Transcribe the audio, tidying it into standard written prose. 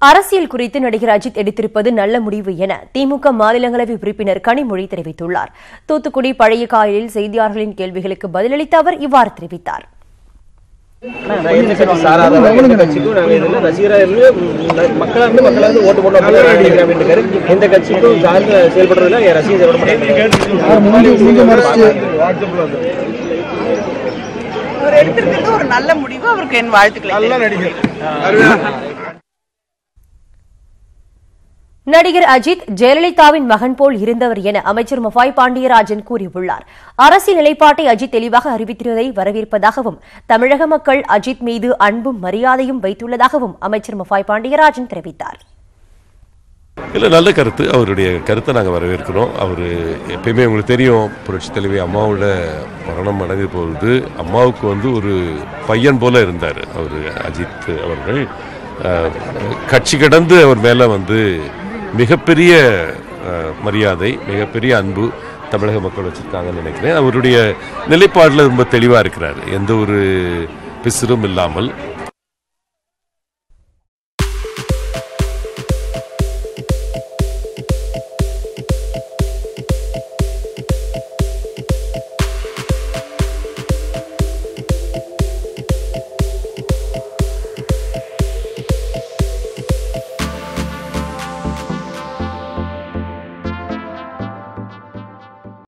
அரசியல் குறித்து நடிகர் அஜித் எடுத்திருப்பது நல்ல முடிவு என திமுக மாநிலங்களவை உறுப்பினர் கனிமொழி தெரிவித்துள்ளார். தூத்துக்குடி பழைய காயலில் செய்தியாளர்களின் கேள்விகளுக்கு பதிலளித்த அவர் இவ்வாறு தெரிவித்தார். ஒரு நல்ல முடிவு, அவருக்கு என் வாழ்த்துக்கள். நடிகர் அஜித் ஜெயலலிதாவின் மகன் போல் இருந்தவர் என அமைச்சர் மஃபாய் பாண்டியராஜன் கூறியுள்ளார். அரசியல் நிலைப்பாட்டை அஜித் தெளிவாக அறிவித்திருப்பதை வரவேற்பதாகவும் தமிழக மக்கள் அஜித் மீது அன்பும் மரியாதையும் வைத்துள்ளதாகவும் அமைச்சர் மஃபாய் பாண்டியராஜன் தெரிவித்தார். இல்லை, நல்ல கருத்து. அவருடைய கருத்தை நாங்கள் வரவேற்கிறோம். அவர் எப்பயுமே உங்களுக்கு தெரியும், புரட்சி தலைவி அம்மாவோட மரணம் அடைந்த பொழுது அம்மாவுக்கு ஒரு பையன் போல இருந்தார் அவர் அஜித் அவர்கள். கட்சி கடந்து அவர் மேலே மிகப்பெரிய மரியாதை, மிகப்பெரிய அன்பு தமிழக மக்கள் வச்சிருக்காங்கன்னு நினைக்கிறேன். அவருடைய நிலைப்பாடில் ரொம்ப தெளிவாக இருக்கிறார், எந்த ஒரு பிசுறும் இல்லாமல்.